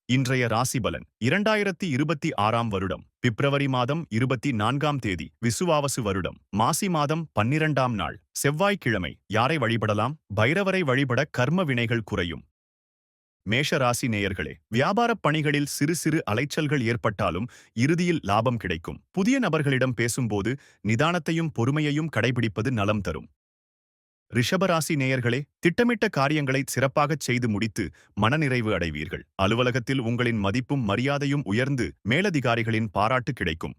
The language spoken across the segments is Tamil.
இன்றைய ராசிபலன் 2026ஆம் வருடம் பிப்ரவரி மாதம் 24ஆம் தேதி விசுவாவசு வருடம் மாசி மாதம் 12ஆம் நாள் செவ்வாய்க்கிழமை. யாரை வழிபடலாம்? பைரவரை வழிபட கர்ம வினைகள் குறையும். மேஷ ராசி நேயர்களே, வியாபாரப் பணிகளில் சிறு சிறு அலைச்சல்கள் ஏற்பட்டாலும் இறுதியில் லாபம் கிடைக்கும். புதிய நபர்களிடம் பேசும்போது நிதானத்தையும் பொறுமையையும் கடைபிடிப்பது நலம் தரும். ரிஷபராசி நேயர்களே, திட்டமிட்ட காரியங்களை சிறப்பாகச் செய்து முடித்து மனநிறைவு அடைவீர்கள். அலுவலகத்தில் உங்களின் மதிப்பும் மரியாதையும் உயர்ந்து மேலதிகாரிகளின் பாராட்டு கிடைக்கும்.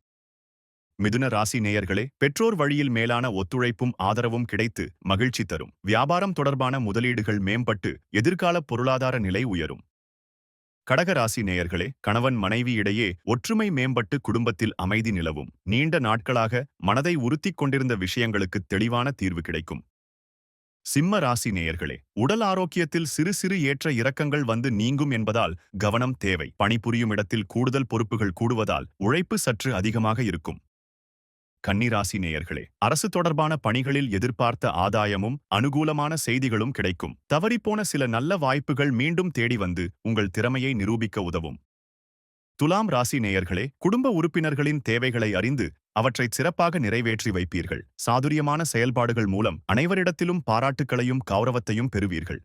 மிதுன ராசி நேயர்களே, பெற்றோர் வழியில் மேலான ஒத்துழைப்பும் ஆதரவும் கிடைத்து மகிழ்ச்சி தரும். வியாபாரம் தொடர்பான முதலீடுகள் மேம்பட்டு எதிர்கால பொருளாதார நிலை உயரும். கடக ராசி நேயர்களே, கணவன் மனைவி இடையே ஒற்றுமை மேம்பட்டு குடும்பத்தில் அமைதி நிலவும். நீண்ட நாட்களாக மனதை உறுத்திக் கொண்டிருந்த விஷயங்களுக்கு தெளிவான தீர்வு கிடைக்கும். சிம்ம ராசி நேயர்களே, உடல் ஆரோக்கியத்தில் சிறு சிறு ஏற்ற இறக்கங்கள் வந்து நீங்கும் என்பதால் கவனம் தேவை. பணிபுரியும் இடத்தில் கூடுதல் பொறுப்புகள் கூடுவதால் உழைப்பு சற்று அதிகமாக இருக்கும். கன்னி ராசி நேயர்களே, அரசு தொடர்பான பணிகளில் எதிர்பார்த்த ஆதாயமும் அனுகூலமான செய்திகளும் கிடைக்கும். தவறிப்போன சில நல்ல வாய்ப்புகள் மீண்டும் தேடி வந்து உங்கள் திறமையை நிரூபிக்க உதவும். துலாம் ராசி நேயர்களே, குடும்ப உறுப்பினர்களின் தேவைகளை அறிந்து அவற்றை சிறப்பாக நிறைவேற்றி வைப்பீர்கள். சாதுரியமான செயல்பாடுகள் மூலம் அனைவரிடத்திலும் பாராட்டுக்களையும் கௌரவத்தையும் பெறுவீர்கள்.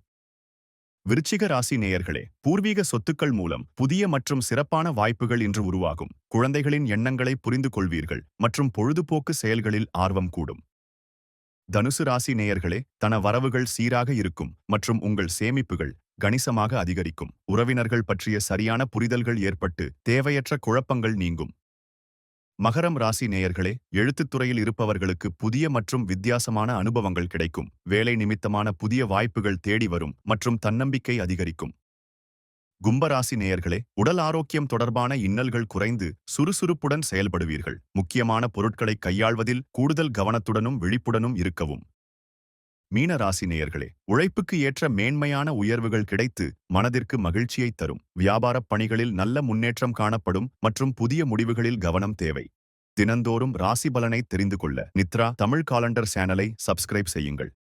விருச்சிக ராசி நேயர்களே, பூர்வீக சொத்துக்கள் மூலம் புதிய மற்றும் சிறப்பான வாய்ப்புகள் இன்று உருவாகும். குழந்தைகளின் எண்ணங்களை புரிந்து கொள்வீர்கள் மற்றும் பொழுதுபோக்கு செயல்களில் ஆர்வம் கூடும். தனுசு ராசி நேயர்களே, தன வரவுகள் சீராக இருக்கும் மற்றும் உங்கள் சேமிப்புகள் கணிசமாக அதிகரிக்கும். உறவினர்கள் பற்றிய சரியான புரிதல்கள் ஏற்பட்டு தேவையற்ற குழப்பங்கள் நீங்கும். மகரம் ராசி நேயர்களே, எழுத்துத் துறையில் இருப்பவர்களுக்கு புதிய மற்றும் வித்தியாசமான அனுபவங்கள் கிடைக்கும். வேலை நிமித்தமான புதிய வாய்ப்புகள் தேடி வரும் மற்றும் தன்னம்பிக்கை அதிகரிக்கும். கும்பராசி நேயர்களே, உடல் ஆரோக்கியம் தொடர்பான இன்னல்கள் குறைந்து சுறுசுறுப்புடன் செயல்படுவீர்கள். முக்கியமான பொருட்களை கையாள்வதில் கூடுதல் கவனத்துடனும் விழிப்புடனும் இருக்கவும். மீன ராசி நேயர்களே, உழைப்புக்கு ஏற்ற மேன்மையான உயர்வுகள் கிடைத்து மனதிற்கு மகிழ்ச்சியை தரும். வியாபாரப் பணிகளில் நல்ல முன்னேற்றம் காணப்படும் மற்றும் புதிய முடிவுகளில் கவனம் தேவை. தினந்தோறும் ராசி பலனை தெரிந்து கொள்ள நித்ரா தமிழ் காலண்டர் சேனலை சப்ஸ்கிரைப் செய்யுங்கள்.